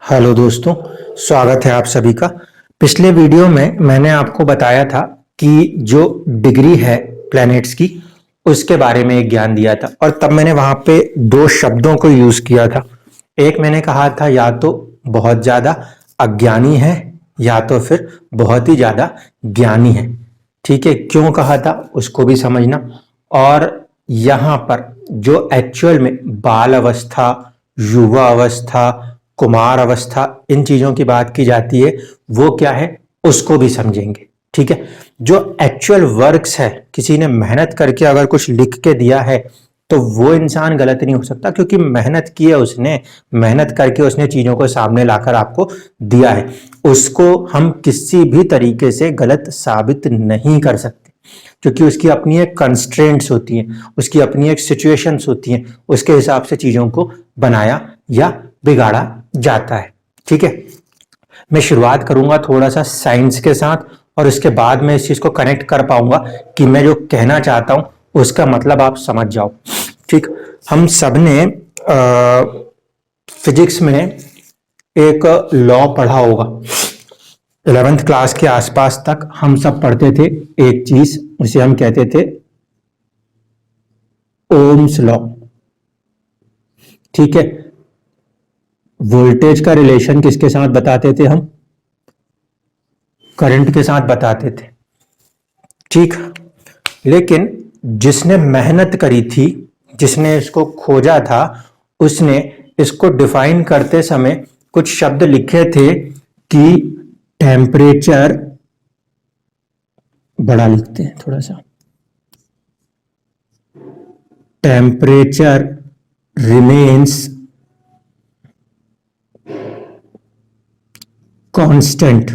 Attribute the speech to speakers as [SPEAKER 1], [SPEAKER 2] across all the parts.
[SPEAKER 1] Hello दोस्तों, स्वागत है आप सभी का। पिछले वीडियो में मैंने आपको बताया था कि जो डिग्री है प्लैनेट्स की उसके बारे में एक ज्ञान दिया था और तब मैंने वहां पे दो शब्दों को यूज किया था। एक मैंने कहा था या तो बहुत ज्यादा अज्ञानी है या तो फिर बहुत ही ज्यादा ज्ञानी है। ठीक है, क्यों कहा था उसको भी समझना। और यहाँ पर जो एक्चुअल में बाल अवस्था, युवा अवस्था, कुमार अवस्था, इन चीजों की बात की जाती है, वो क्या है उसको भी समझेंगे। ठीक है, जो एक्चुअल वर्क्स है, किसी ने मेहनत करके अगर कुछ लिख के दिया है तो वो इंसान गलत नहीं हो सकता, क्योंकि मेहनत की है उसने, मेहनत करके उसने चीजों को सामने लाकर आपको दिया है, उसको हम किसी भी तरीके से गलत साबित नहीं कर सकते, क्योंकि उसकी अपनी एक कंस्ट्रेंट्स होती हैं, उसकी अपनी एक सिचुएशंस होती हैं, उसके हिसाब से चीजों को बनाया या बिगाड़ा जाता है। ठीक है, मैं शुरुआत करूंगा थोड़ा सा साइंस के साथ और उसके बाद मैं इस चीज को कनेक्ट कर पाऊंगा कि मैं जो कहना चाहता हूं उसका मतलब आप समझ जाओ। ठीक, हम सब ने फिजिक्स में एक लॉ पढ़ा होगा। 11th क्लास के आसपास तक हम सब पढ़ते थे एक चीज, उसे हम कहते थे ओम्स लॉ। ठीक है, वोल्टेज का रिलेशन किसके साथ बताते थे हम? करंट के साथ बताते थे। ठीक, लेकिन जिसने मेहनत करी थी, जिसने इसको खोजा था, उसने इसको डिफाइन करते समय कुछ शब्द लिखे थे कि टेम्परेचर, बड़ा लिखते हैं थोड़ा सा, टेम्परेचर रिमेन्स कांस्टेंट।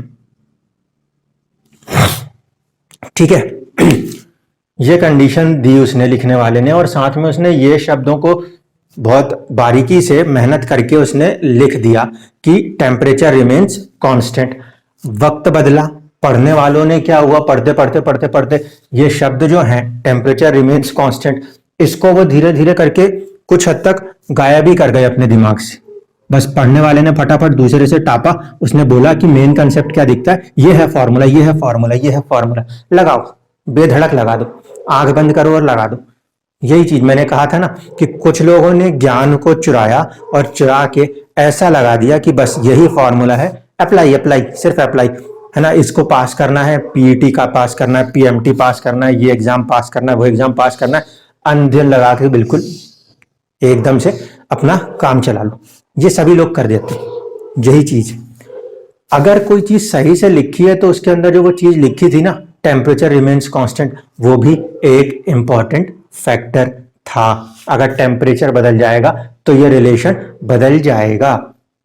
[SPEAKER 1] ठीक है, ये कंडीशन दी उसने लिखने वाले ने, और साथ में उसने ये शब्दों को बहुत बारीकी से मेहनत करके उसने लिख दिया कि टेम्परेचर रिमेन्स कांस्टेंट। वक्त बदला, पढ़ने वालों ने क्या हुआ, पढ़ते पढ़ते पढ़ते पढ़ते ये शब्द जो है टेम्परेचर रिमेन्स कांस्टेंट, इसको वो धीरे धीरे करके कुछ हद तक गायब ही कर गए अपने दिमाग से। बस पढ़ने वाले ने फटाफट दूसरे से टापा, उसने बोला कि मेन कंसेप्ट क्या दिखता है, ये है फॉर्मूला, ये है फॉर्मूला, ये है फॉर्मूला, लगाओ, बेधड़क लगा दो, आंख बंद करो और लगा दो। यही चीज मैंने कहा था ना कि कुछ लोगों ने ज्ञान को चुराया और चुरा के ऐसा लगा दिया कि बस यही फॉर्मूला है, अप्लाई अप्लाई, सिर्फ अप्लाई है ना, इसको पास करना है, पीईटी का पास करना है, पीएमटी पास करना है, ये एग्जाम पास करना है, वो एग्जाम पास करना है, अंधेर लगा के बिल्कुल एकदम से अपना काम चला लो। ये सभी लोग कर देते हैं यही चीज। अगर कोई चीज सही से लिखी है तो उसके अंदर जो वो चीज लिखी थी ना, टेम्परेचर रिमेन्स कांस्टेंट, वो भी एक इंपॉर्टेंट फैक्टर था। अगर टेम्परेचर बदल जाएगा तो ये रिलेशन बदल जाएगा।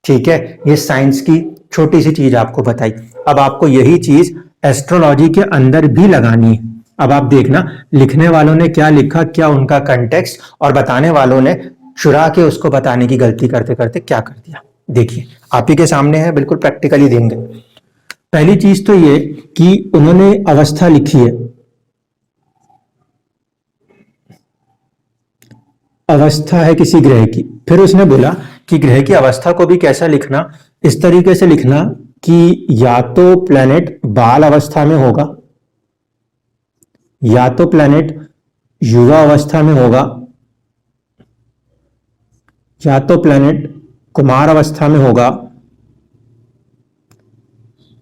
[SPEAKER 1] ठीक है, ये साइंस की छोटी सी चीज आपको बताई। अब आपको यही चीज एस्ट्रोलॉजी के अंदर भी लगानी है। अब आप देखना लिखने वालों ने क्या लिखा, क्या उनका कंटेक्स्ट, और बताने वालों ने चुरा के उसको बताने की गलती करते करते क्या कर दिया। देखिए आप ही के सामने है, बिल्कुल प्रैक्टिकली देंगे। पहली चीज तो ये कि उन्होंने अवस्था लिखी है, अवस्था है किसी ग्रह की। फिर उसने बोला कि ग्रह की अवस्था को भी कैसा लिखना, इस तरीके से लिखना कि या तो प्लेनेट बाल अवस्था में होगा, या तो प्लेनेट युवा अवस्था में होगा, या तो प्लेनेट कुमार अवस्था में होगा,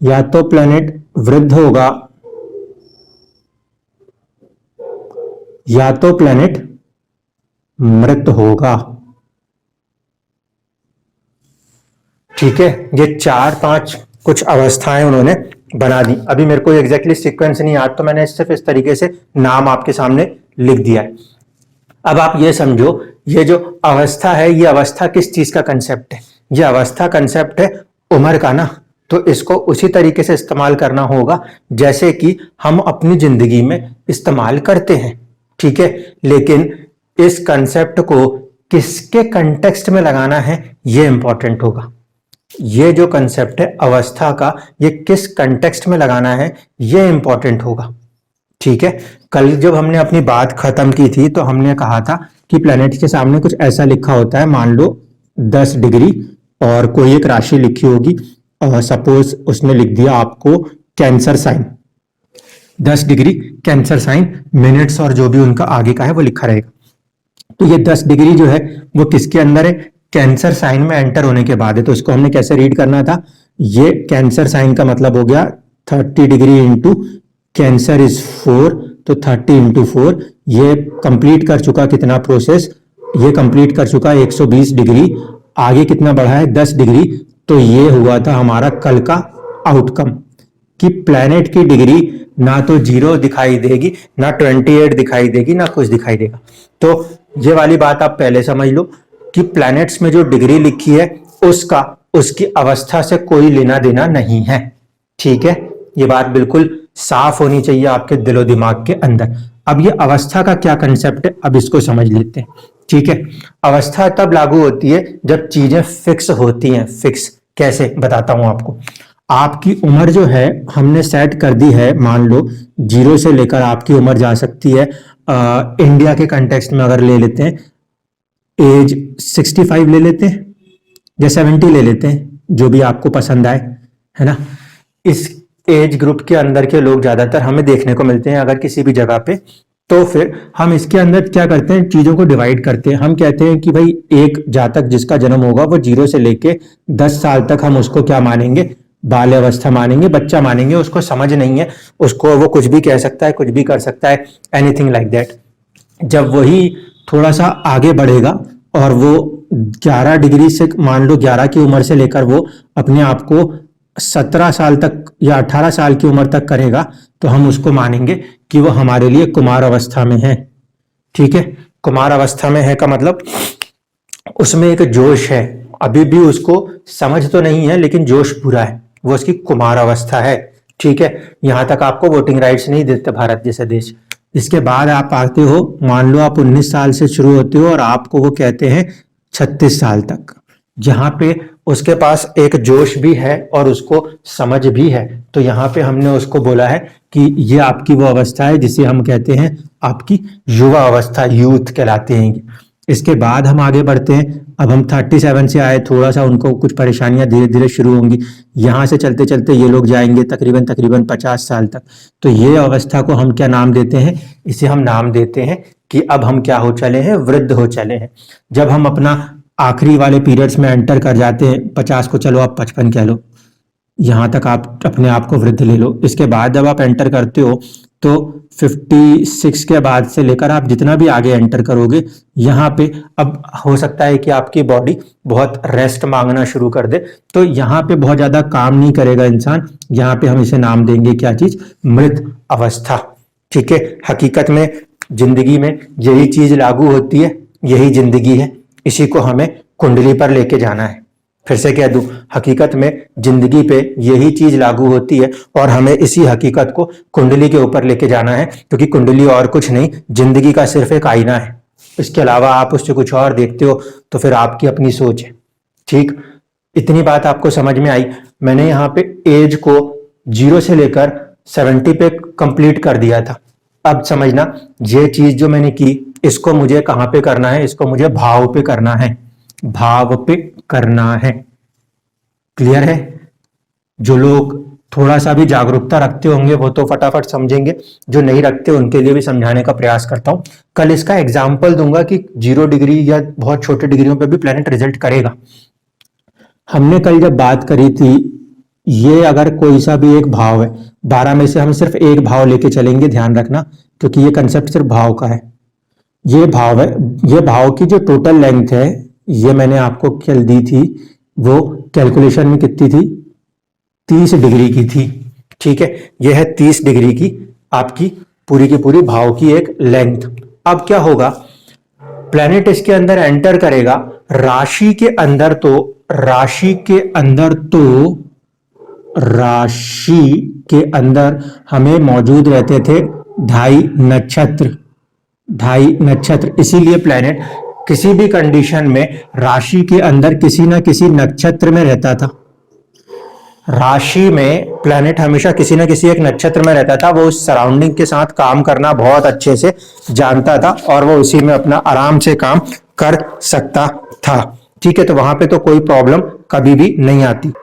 [SPEAKER 1] या तो प्लेनेट वृद्ध होगा, या तो प्लेनेट मृत होगा। ठीक है, ये 4-5 कुछ अवस्थाएं उन्होंने बना दी। अभी मेरे को एग्जैक्टली सीक्वेंस नहीं याद, तो मैंने सिर्फ इस तरीके से नाम आपके सामने लिख दिया है। अब आप ये समझो, ये जो अवस्था है, ये अवस्था किस चीज का कंसेप्ट है? ये अवस्था कंसेप्ट है उम्र का ना, तो इसको उसी तरीके से इस्तेमाल करना होगा जैसे कि हम अपनी जिंदगी में इस्तेमाल करते हैं। ठीक है, लेकिन इस कंसेप्ट को किसके कंटेक्स्ट में लगाना है ये इंपॉर्टेंट होगा। ये जो कंसेप्ट है अवस्था का, ये किस कंटेक्स्ट में लगाना है ये इंपॉर्टेंट होगा। ठीक है, कल जब हमने अपनी बात खत्म की थी तो हमने कहा था कि प्लेनेट के सामने कुछ ऐसा लिखा होता है, मान लो 10 डिग्री और कोई एक राशि लिखी होगी, सपोज उसने लिख दिया आपको cancer sine, 10 degree cancer sine, minutes और जो भी उनका आगे का है वो लिखा रहेगा। तो ये 10 डिग्री जो है वो किसके अंदर है, कैंसर साइन में एंटर होने के बाद है। तो इसको हमने कैसे रीड करना था, ये कैंसर साइन का मतलब हो गया 30 डिग्री इंटू कैंसर इज 4, तो 30 इंटू 4, ये कंप्लीट कर चुका कितना प्रोसेस, ये कंप्लीट कर चुका 120 डिग्री, आगे कितना बढ़ा है 10 डिग्री। तो ये हुआ था हमारा कल का आउटकम कि प्लैनेट की डिग्री ना तो 0 दिखाई देगी, ना 28 दिखाई देगी, ना कुछ दिखाई देगा। तो ये वाली बात आप पहले समझ लो कि प्लैनेट्स में जो डिग्री लिखी है उसकी अवस्था से कोई लेना देना नहीं है। ठीक है, ये बात बिल्कुल साफ होनी चाहिए आपके दिलो दिमाग के अंदर। अब ये अवस्था का क्या कंसेप्ट है, अब इसको समझ लेते हैं। ठीक है, अवस्था तब लागू होती है जब चीजें फिक्स होती हैं। फिक्स कैसे, बताता हूं आपको। आपकी उम्र जो है हमने सेट कर दी है, मान लो 0 से लेकर आपकी उम्र जा सकती है, इंडिया के कंटेक्स्ट में अगर ले लेते हैं, एज 65 ले लेते हैं या 70 ले लेते हैं, जो भी आपको पसंद आए, है ना। इस एज ग्रुप के अंदर के लोग ज्यादातर हमें देखने को मिलते हैं अगर किसी भी जगह पे। तो फिर हम इसके अंदर क्या करते हैं, चीजों को डिवाइड करते हैं। हम कहते हैं कि भाई एक जातक जिसका जन्म होगा वो 0 से लेके 10 साल तक हम उसको क्या मानेंगे, बाल्य अवस्था मानेंगे, बच्चा मानेंगे। उसको समझ नहीं है, उसको वो कुछ भी कह सकता है, कुछ भी कर सकता है, एनीथिंग लाइक दैट। जब वही थोड़ा सा आगे बढ़ेगा और वो 11 डिग्री से, मान लो 11 की उम्र से लेकर वो अपने आप को 17 साल तक या 18 साल की उम्र तक करेगा, तो हम उसको मानेंगे कि वो हमारे लिए कुमार अवस्था में है। ठीक है, कुमार अवस्था में है का मतलब उसमें एक जोश है, अभी भी उसको समझ तो नहीं है लेकिन जोश पूरा है, वो उसकी कुमार अवस्था है। ठीक है, यहां तक आपको वोटिंग राइट्स नहीं देते भारत जैसे देश। इसके बाद आप आते हो, मान लो आप 19 साल से शुरू होते हो और आपको वो कहते हैं 36 साल तक, जहां पे उसके पास एक जोश भी है और उसको समझ भी है। तो यहाँ पे हमने उसको बोला है कि ये आपकी वो अवस्था है जिसे हम कहते हैं आपकी युवा अवस्था, यूथ कहलाते हैं। इसके बाद हम आगे बढ़ते हैं। अब हम 37 से आए, थोड़ा सा उनको कुछ परेशानियां धीरे धीरे शुरू होंगी। यहाँ से चलते चलते ये लोग जाएंगे तकरीबन 50 साल तक। तो ये अवस्था को हम क्या नाम देते हैं, इसे हम नाम देते हैं कि अब हम क्या हो चले हैं, वृद्ध हो चले हैं। जब हम अपना आखिरी वाले पीरियड्स में एंटर कर जाते हैं, 50 को चलो आप 55 कह लो, यहां तक आप अपने आप को वृद्ध ले लो। इसके बाद जब आप एंटर करते हो तो 56 के बाद से लेकर आप जितना भी आगे एंटर करोगे, यहाँ पे अब हो सकता है कि आपकी बॉडी बहुत रेस्ट मांगना शुरू कर दे, तो यहाँ पे बहुत ज्यादा काम नहीं करेगा इंसान। यहाँ पे हम इसे नाम देंगे क्या चीज, मृत अवस्था। ठीक है, हकीकत में जिंदगी में यही चीज लागू होती है, यही जिंदगी है, इसी को हमें कुंडली पर लेके जाना है। फिर से कह दूं, हकीकत में जिंदगी पे यही चीज लागू होती है और हमें इसी हकीकत को कुंडली के ऊपर लेके जाना है, क्योंकि कुंडली और कुछ नहीं, जिंदगी का सिर्फ एक आईना है। इसके अलावा आप उससे कुछ और देखते हो तो फिर आपकी अपनी सोच है। ठीक, इतनी बात आपको समझ में आई। मैंने यहाँ पे एज को 0 से लेकर 70 पे कंप्लीट कर दिया था। अब समझना, ये चीज जो मैंने की, इसको मुझे कहां पे करना है, इसको मुझे भाव पे करना है, भाव पे करना है। क्लियर है? जो लोग थोड़ा सा भी जागरूकता रखते होंगे वो तो फटाफट समझेंगे, जो नहीं रखते उनके लिए भी समझाने का प्रयास करता हूं। कल इसका एग्जाम्पल दूंगा कि 0 डिग्री या बहुत छोटे डिग्रियों पे भी प्लेनेट रिजल्ट करेगा। हमने कल जब बात करी थी, ये अगर कोई सा भी एक भाव है, 12 में से हम सिर्फ एक भाव लेके चलेंगे, ध्यान रखना, क्योंकि ये कंसेप्ट सिर्फ भाव का है। ये भाव है, ये भाव की जो टोटल लेंथ है, ये मैंने आपको कल दी थी, वो कैलकुलेशन में कितनी थी, 30 डिग्री की थी। ठीक है, ये है 30 डिग्री की आपकी पूरी की पूरी भाव की एक लेंथ। अब क्या होगा, प्लेनेट इसके अंदर एंटर करेगा, राशि के अंदर तो राशि के अंदर हमें मौजूद रहते थे 2.5 नक्षत्र। इसीलिए प्लेनेट किसी भी कंडीशन में राशि के अंदर किसी ना किसी नक्षत्र में रहता था। राशि में प्लेनेट हमेशा किसी ना किसी एक नक्षत्र में रहता था। वो उस सराउंडिंग के साथ काम करना बहुत अच्छे से जानता था और वो उसी में अपना आराम से काम कर सकता था। ठीक है, तो वहां पे तो कोई प्रॉब्लम कभी भी नहीं आती।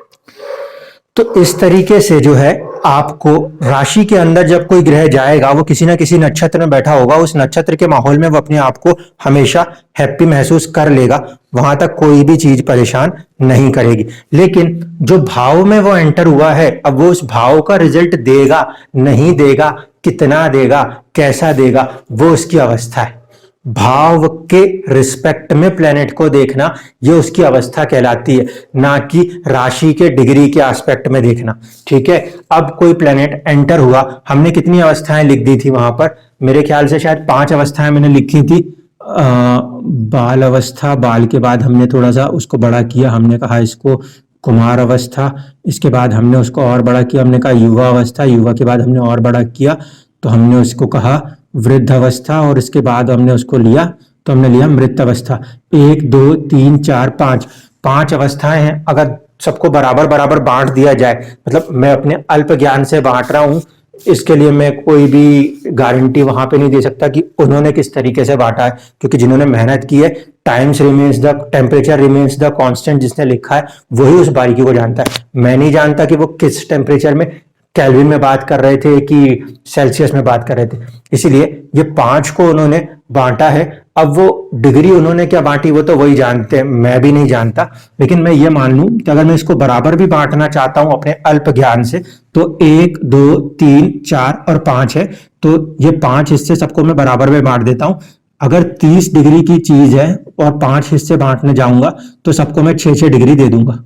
[SPEAKER 1] तो इस तरीके से जो है आपको राशि के अंदर जब कोई ग्रह जाएगा, वो किसी ना किसी नक्षत्र में बैठा होगा, उस नक्षत्र के माहौल में वो अपने आप को हमेशा हैप्पी महसूस कर लेगा, वहां तक कोई भी चीज परेशान नहीं करेगी। लेकिन जो भाव में वो एंटर हुआ है, अब वो उस भाव का रिजल्ट देगा नहीं देगा, कितना देगा, कैसा देगा, वो उसकी अवस्था है। भाव के रिस्पेक्ट में प्लेनेट को देखना, ये उसकी अवस्था कहलाती है, ना कि राशि के डिग्री के एस्पेक्ट में देखना। ठीक है, अब कोई प्लेनेट एंटर हुआ, हमने कितनी अवस्थाएं लिख दी थी वहां पर, मेरे ख्याल से शायद 5 अवस्थाएं मैंने लिखी थी। बाल अवस्था, बाल के बाद हमने थोड़ा सा उसको बड़ा किया, हमने कहा इसको कुमार अवस्था, इसके बाद हमने उसको और बड़ा किया, हमने कहा युवा अवस्था, युवा के बाद हमने और बड़ा किया तो हमने उसको कहा वृद्ध अवस्था, और इसके बाद हमने उसको लिया तो हमने लिया मृत अवस्था। 1 2 3 4 5 अवस्थाएं हैं। अगर सबको बराबर बराबर बांट दिया जाए, मतलब मैं अपने अल्प ज्ञान से बांट रहा हूं, इसके लिए मैं कोई भी गारंटी वहां पे नहीं दे सकता कि उन्होंने किस तरीके से बांटा है, क्योंकि जिन्होंने मेहनत की है, times remains the temperature remains the constant जिसने लिखा है वही उस बारीकी को जानता है। मैं नहीं जानता कि वो किस टेम्परेचर में, केल्विन में बात कर रहे थे कि सेल्सियस में बात कर रहे थे। इसीलिए ये 5 को उन्होंने बांटा है। अब वो डिग्री उन्होंने क्या बांटी वो तो वही जानते हैं, मैं भी नहीं जानता। लेकिन मैं ये मान लूं कि अगर मैं इसको बराबर भी बांटना चाहता हूं अपने अल्प ज्ञान से, तो 1 2 3 4 और 5 है, तो ये 5 हिस्से सबको मैं बराबर में बांट देता हूं। अगर 30 डिग्री की चीज है और 5 हिस्से बांटने जाऊंगा तो सबको मैं 6 डिग्री दे दूंगा।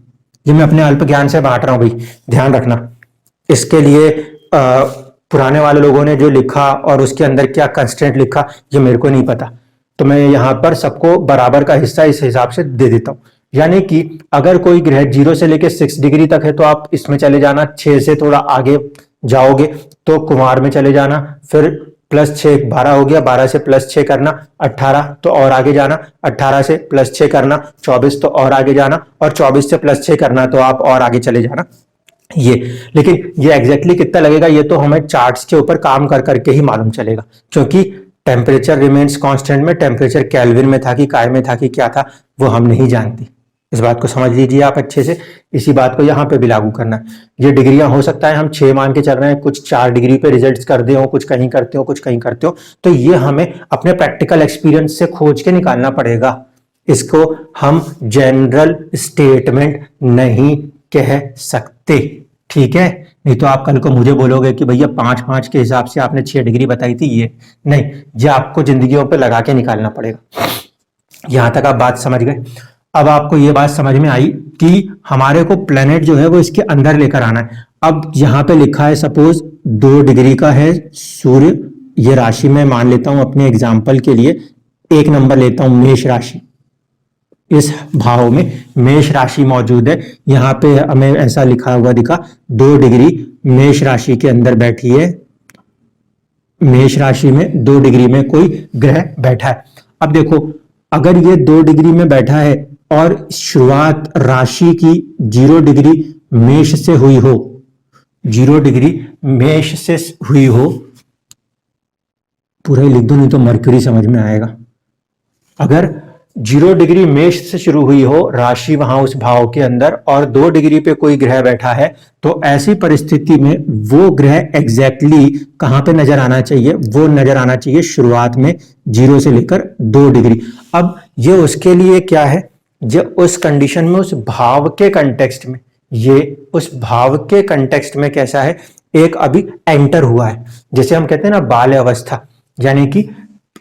[SPEAKER 1] ये मैं अपने अल्प ज्ञान से बांट रहा हूं भाई, ध्यान रखना। इसके लिए पुराने वाले लोगों ने जो लिखा और उसके अंदर क्या कंस्टेंट लिखा ये मेरे को नहीं पता, तो मैं यहां पर सबको बराबर का हिस्सा इस हिसाब से दे देता हूं। यानी कि अगर कोई ग्रह 0 से लेकर 6 डिग्री तक है तो आप इसमें चले जाना, 6 से थोड़ा आगे जाओगे तो कुमार में चले जाना, फिर +6 12 हो गया, 12 से +6 करना 18, तो और आगे जाना, 18 से +6 करना 24, तो और आगे जाना, और 24 से +6 करना तो आप और आगे चले जाना। ये लेकिन ये एग्जैक्टली कितना लगेगा ये तो हमें चार्ट्स के ऊपर काम कर करके ही मालूम चलेगा, क्योंकि टेम्परेचर रिमेन्स कांस्टेंट में टेम्परेचर केल्विन में था कि काय में था कि क्या था वो हम नहीं जानते। इस बात को समझ लीजिए आप अच्छे से, इसी बात को यहाँ पे भी लागू करना है। ये डिग्रियां हो सकता है हम 6 मान के चल रहे हैं, कुछ 4 डिग्री पे रिजल्ट्स कर दे हो, कुछ कहीं करते हो, कुछ कहीं करते हो, तो ये हमें अपने प्रैक्टिकल एक्सपीरियंस से खोज के निकालना पड़ेगा। इसको हम जनरल स्टेटमेंट नहीं कह सकते, ठीक है। नहीं तो आप कल को मुझे बोलोगे कि भैया 5 के हिसाब से आपने 6 डिग्री बताई थी, ये नहीं, ये आपको जिंदगियों पे लगा के निकालना पड़ेगा। यहां तक आप बात समझ गए। अब आपको ये बात समझ में आई कि हमारे को प्लेनेट जो है वो इसके अंदर लेकर आना है। अब यहां पे लिखा है सपोज 2 डिग्री का है सूर्य, ये राशि में मान लेता हूं अपने एग्जाम्पल के लिए, 1 नंबर लेता हूं मेष राशि। इस भाव में मेष राशि मौजूद है, यहां पे हमें ऐसा लिखा हुआ दिखा 2 डिग्री मेष राशि के अंदर बैठी है, मेष राशि में 2 डिग्री में कोई ग्रह बैठा है। अब देखो अगर ये 2 डिग्री में बैठा है और शुरुआत राशि की 0 डिग्री मेष से हुई हो, 0 डिग्री मेष से हुई हो, पूरा ही लिख दो नहीं तो मरकरी समझ में आएगा। अगर 0 डिग्री मेष से शुरू हुई हो राशि वहां उस भाव के अंदर और 2 डिग्री पे कोई ग्रह बैठा है, तो ऐसी परिस्थिति में वो ग्रह एग्जैक्टली कहां पे नजर आना चाहिए, वो नजर आना चाहिए शुरुआत में 0 से लेकर 2 डिग्री। अब ये उसके लिए क्या है, ये उस कंडीशन में, उस भाव के कंटेक्स्ट में, ये उस भाव के कंटेक्स्ट में कैसा है, एक अभी एंटर हुआ है, जैसे हम कहते हैं ना बाल्य अवस्था, यानी कि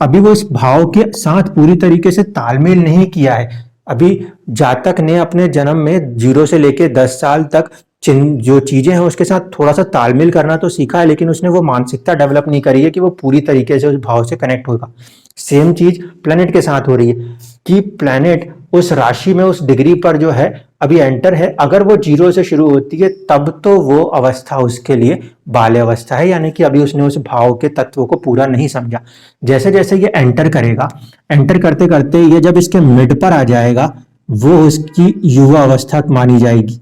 [SPEAKER 1] अभी वो इस भाव के साथ पूरी तरीके से तालमेल नहीं किया है। अभी जातक ने अपने जन्म में 0 से लेके 10 साल तक जो चीजें हैं उसके साथ थोड़ा सा तालमेल करना तो सीखा है, लेकिन उसने वो मानसिकता डेवलप नहीं करी है कि वो पूरी तरीके से उस भाव से कनेक्ट होगा। सेम चीज प्लेनेट के साथ हो रही है कि प्लेनेट उस राशि में, उस डिग्री पर जो है अभी एंटर है। अगर वो 0 से शुरू होती है तब तो वो अवस्था उसके लिए बाल्य अवस्था है, यानी कि अभी उसने उस भाव के तत्व को पूरा नहीं समझा। जैसे जैसे ये एंटर करेगा, एंटर करते करते ये जब इसके मिड पर आ जाएगा, वो उसकी युवा अवस्था मानी जाएगी,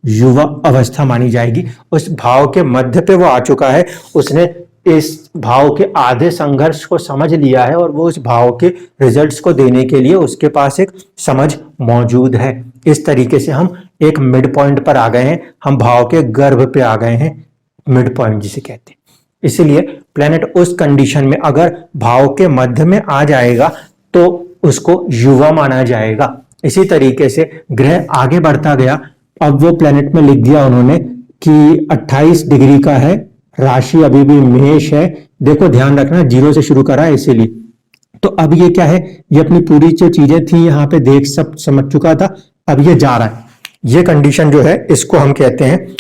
[SPEAKER 1] युवा अवस्था मानी जाएगी। उस भाव के मध्य पे वो आ चुका है, उसने इस भाव के आधे संघर्ष को समझ लिया है और वो उस भाव के रिजल्ट्स को देने के लिए उसके पास एक समझ मौजूद है। इस तरीके से हम एक मिड पॉइंट पर आ गए हैं, हम भाव के गर्भ पे आ गए हैं, मिड पॉइंट जिसे कहते हैं। इसलिए प्लेनेट उस कंडीशन में अगर भाव के मध्य में आ जाएगा तो उसको युवा माना जाएगा। इसी तरीके से ग्रह आगे बढ़ता गया, अब वो प्लेनेट में लिख दिया उन्होंने कि 28 डिग्री का है, राशि अभी भी मेष है। देखो ध्यान रखना 0 से शुरू करा है इसीलिए। तो अब ये क्या है, ये अपनी पूरी जो चीजें थी यहाँ पे देख सब समझ चुका था, अब ये जा रहा है। ये कंडीशन जो है इसको हम कहते हैं,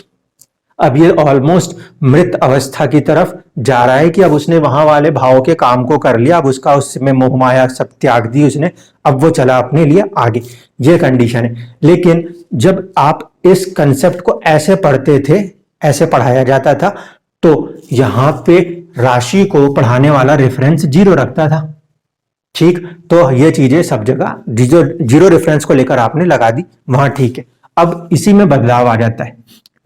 [SPEAKER 1] अब ये ऑलमोस्ट मृत अवस्था की तरफ जा रहा है कि अब उसने वहां वाले भाव के काम को कर लिया, अब उसका उसमें मोह माया सब त्याग दी उसने, अब वो चला अपने लिए आगे। ये कंडीशन है। लेकिन जब आप इस कंसेप्ट को ऐसे पढ़ते थे, ऐसे पढ़ाया जाता था, तो यहां पे राशि को पढ़ाने वाला रेफरेंस 0 रखता था। ठीक, तो ये चीजें सब जगह जीरो रेफरेंस को लेकर आपने लगा दी वहां, ठीक है। अब इसी में बदलाव आ जाता है।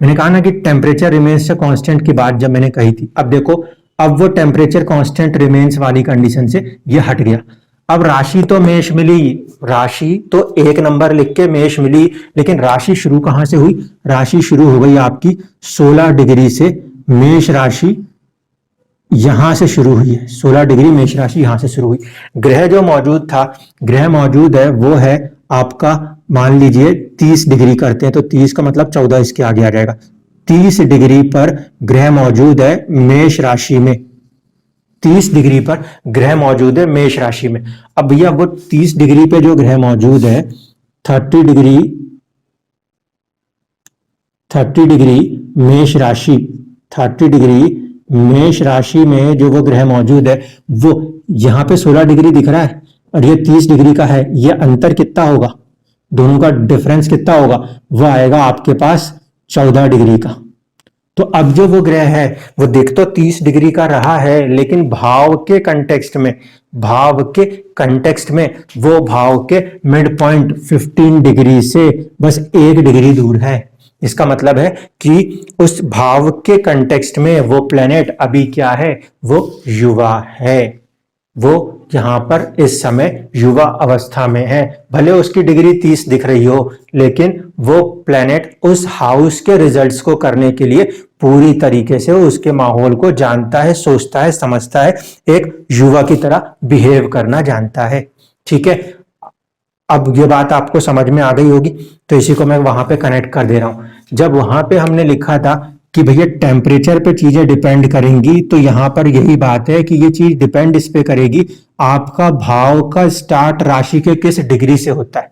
[SPEAKER 1] मैंने कहा ना कि टेम्परेचर रिमेन्स कांस्टेंट की बात जब मैंने कही थी, अब देखो अब वो टेम्परेचर कांस्टेंट रिमेन्स वाली कंडीशन से ये हट गया। अब राशि तो मेष मिली, राशि तो 1 नंबर लिख के मेष मिली, लेकिन राशि शुरू कहां से हुई? राशि शुरू हो गई आपकी 16 डिग्री से। मेष राशि यहां से शुरू हुई है, 16 डिग्री मेष राशि यहां से शुरू हुई। ग्रह जो मौजूद था, ग्रह मौजूद है वो है आपका, मान लीजिए 30 डिग्री करते हैं तो 30 का मतलब 14 इसके आगे आ जाएगा। 30 डिग्री पर ग्रह मौजूद है मेष राशि में, 30 डिग्री पर ग्रह मौजूद है मेष राशि में। अब भैया वो 30 डिग्री पे जो ग्रह मौजूद है, 30 डिग्री मेष राशि, 30 डिग्री मेष राशि में जो वो ग्रह मौजूद है, वो यहां पे 16 डिग्री दिख रहा है और ये 30 डिग्री का है। ये अंतर कितना होगा, दोनों का डिफरेंस कितना होगा? वो आएगा आपके पास 14 डिग्री का। तो अब जो वो ग्रह है वो देख तो 30 डिग्री का रहा है, लेकिन भाव के कंटेक्स्ट में, भाव के कंटेक्स्ट में वो भाव के मिड पॉइंट 15 डिग्री से बस 1 डिग्री दूर है। इसका मतलब है कि उस भाव के कंटेक्स्ट में वो प्लेनेट अभी क्या है, वो युवा है, वो यहां पर इस समय युवा अवस्था में है। भले उसकी डिग्री 30 दिख रही हो, लेकिन वो प्लेनेट उस हाउस के रिजल्ट्स को करने के लिए पूरी तरीके से उसके माहौल को जानता है, सोचता है, समझता है, एक युवा की तरह बिहेव करना जानता है। ठीक है, अब ये बात आपको समझ में आ गई होगी, तो इसी को मैं वहां पे कनेक्ट कर दे रहा हूं। जब वहां पे हमने लिखा था कि भैया टेम्परेचर पे चीजें डिपेंड करेंगी, तो यहां पर यही बात है कि ये चीज डिपेंड इस पे करेगी आपका भाव का स्टार्ट राशि के किस डिग्री से होता है।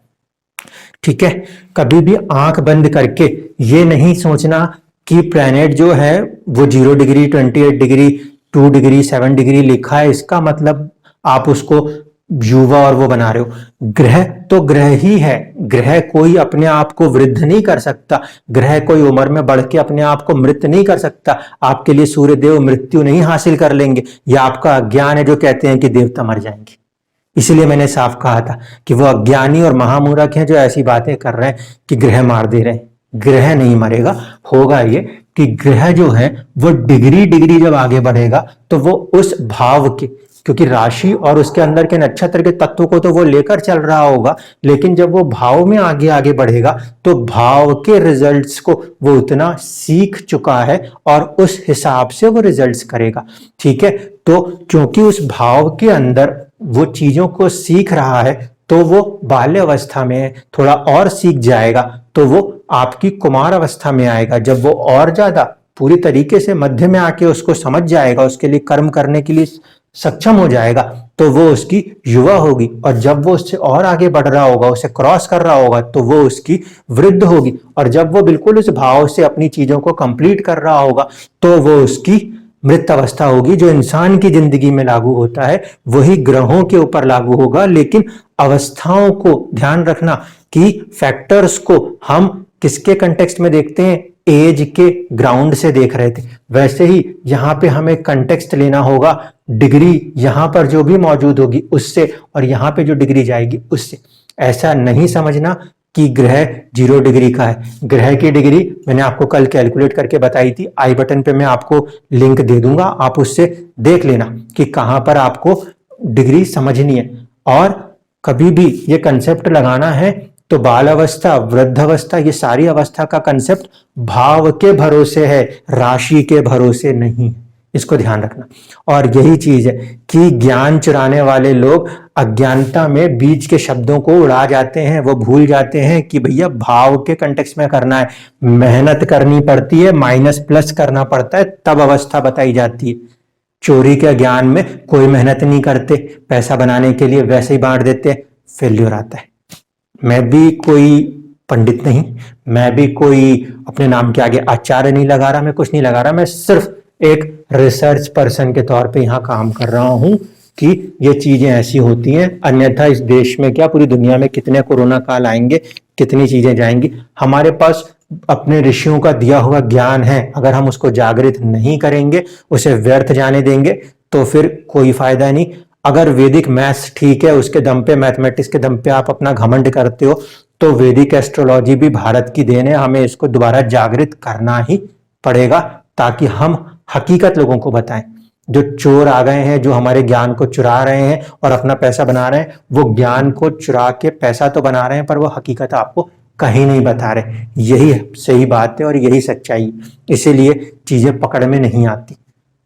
[SPEAKER 1] ठीक है, कभी भी आंख बंद करके ये नहीं सोचना कि प्लैनेट जो है वो 0 डिग्री, 28 डिग्री, 2 डिग्री, 7 डिग्री लिखा है, इसका मतलब आप उसको युवा और वो बना रहे हो। ग्रह तो ग्रह ही है, ग्रह कोई अपने आप को वृद्ध नहीं कर सकता, ग्रह कोई उम्र में बढ़ के अपने आप को मृत नहीं कर सकता। आपके लिए सूर्य देव मृत्यु नहीं हासिल कर लेंगे, यह आपका अज्ञान है जो कहते हैं कि देवता मर जाएंगे। इसलिए मैंने साफ कहा था कि वो अज्ञानी और महामूर्ख हैं जो ऐसी बातें कर रहे हैं कि ग्रह मार दे रहे हैं। ग्रह नहीं मरेगा, होगा ये कि ग्रह जो है वो डिग्री डिग्री जब आगे बढ़ेगा तो वो उस भाव के, क्योंकि राशि और उसके अंदर के नक्षत्र के तत्वों को तो वो लेकर चल रहा होगा, लेकिन जब वो भाव में आगे आगे बढ़ेगा तो भाव के रिजल्ट्स को वो उतना सीख चुका है और उस हिसाब से वो रिजल्ट्स करेगा। ठीक है, तो क्योंकि उस भाव के अंदर वो चीजों को सीख रहा है तो वो बाल्य अवस्था में है, थोड़ा और सीख जाएगा तो वो आपकी कुमार अवस्था में आएगा। जब वो और ज्यादा पूरी तरीके से मध्य में आके उसको समझ जाएगा, उसके लिए कर्म करने के लिए सक्षम हो जाएगा, तो वो उसकी युवा होगी। और जब वो उससे और आगे बढ़ रहा होगा, उसे क्रॉस कर रहा होगा, तो वो उसकी वृद्ध होगी। और जब वो बिल्कुल उस भाव से अपनी चीजों को कंप्लीट कर रहा होगा तो वो उसकी मृत अवस्था होगी। जो इंसान की जिंदगी में लागू होता है वही ग्रहों के ऊपर लागू होगा, लेकिन अवस्थाओं को ध्यान रखना कि फैक्टर्स को हम किसके कंटेक्स्ट में देखते हैं, एज के ग्राउंड से देख रहे थे, वैसे ही यहां पे हमें कंटेक्स्ट लेना होगा डिग्री यहां पर जो भी मौजूद होगी उससे, और यहां पे जो डिग्री जाएगी उससे। ऐसा नहीं समझना कि ग्रह 0 डिग्री का है। ग्रह की डिग्री मैंने आपको कल कैलकुलेट करके बताई थी, आई बटन पे मैं आपको लिंक दे दूंगा, आप उससे देख लेना कि कहां पर आपको डिग्री समझनी है। और कभी भी ये कंसेप्ट लगाना है तो बाल अवस्था, वृद्ध अवस्था, ये सारी अवस्था का कंसेप्ट भाव के भरोसे है, राशि के भरोसे नहीं। इसको ध्यान रखना। और यही चीज है कि ज्ञान चुराने वाले लोग अज्ञानता में बीच के शब्दों को उड़ा जाते हैं, वो भूल जाते हैं कि भैया भाव के कंटेक्स्ट में करना है, मेहनत करनी पड़ती है, माइनस प्लस करना पड़ता है, तब अवस्था बताई जाती है। चोरी के ज्ञान में कोई मेहनत नहीं करते, पैसा बनाने के लिए वैसे ही बांट देते, फेल्योर आता है। मैं भी कोई पंडित नहीं, मैं भी कोई अपने नाम के आगे आचार्य नहीं लगा रहा, मैं कुछ नहीं लगा रहा, मैं सिर्फ एक रिसर्च पर्सन के तौर पे यहाँ काम कर रहा हूं कि ये चीजें ऐसी होती हैं। अन्यथा इस देश में क्या पूरी दुनिया में कितने कोरोना काल आएंगे, कितनी चीजें जाएंगी। हमारे पास अपने ऋषियों का दिया हुआ ज्ञान है, अगर हम उसको जागृत नहीं करेंगे, उसे व्यर्थ जाने देंगे तो फिर कोई फायदा नहीं। अगर वैदिक मैथ्स ठीक है, उसके दम पे, मैथमेटिक्स के दम पे आप अपना घमंड करते हो, तो वैदिक एस्ट्रोलॉजी भी भारत की देन है, हमें इसको दोबारा जागृत करना ही पड़ेगा ताकि हम हकीकत लोगों को बताएं। जो चोर आ गए हैं, जो हमारे ज्ञान को चुरा रहे हैं और अपना पैसा बना रहे हैं, वो ज्ञान को चुरा के पैसा तो बना रहे हैं पर वो हकीकत आपको कहीं नहीं बता रहे। यही सही बात है और यही सच्चाई, इसीलिए चीजें पकड़ में नहीं आती।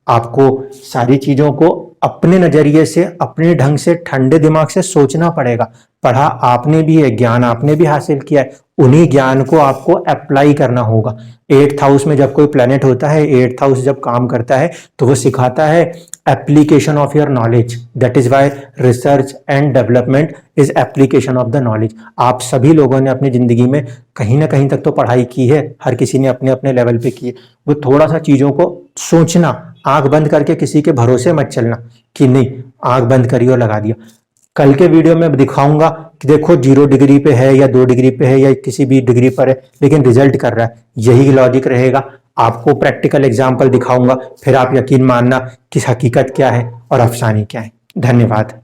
[SPEAKER 1] आपको सारी चीजों को अपने नजरिए से, अपने ढंग से, ठंडे दिमाग से सोचना पड़ेगा। पढ़ा आपने भी है, ज्ञान आपने भी हासिल किया है, उन्हीं ज्ञान को आपको अप्लाई करना होगा। 8th हाउस में जब कोई प्लेनेट होता है, 8th हाउस जब काम करता है तो वो सिखाता है application of your knowledge. That is why research and development is application of the knowledge. आप सभी लोगों ने अपनी जिंदगी में कहीं ना कहीं तक तो पढ़ाई की है, हर किसी ने अपने अपने लेवल पे की है। वो थोड़ा सा चीजों को सोचना, आंख बंद करके किसी के भरोसे मत चलना कि नहीं आंख बंद करी और लगा दिया। कल के वीडियो में दिखाऊंगा कि देखो 0 डिग्री पे है या 2 डिग्री पे है या किसी भी डिग्री पर है, लेकिन रिजल्ट कर रहा है। यही लॉजिक रहेगा। आपको प्रैक्टिकल एग्जाम्पल दिखाऊंगा, फिर आप यकीन मानना कि हकीकत क्या है और अफसाने क्या है। धन्यवाद।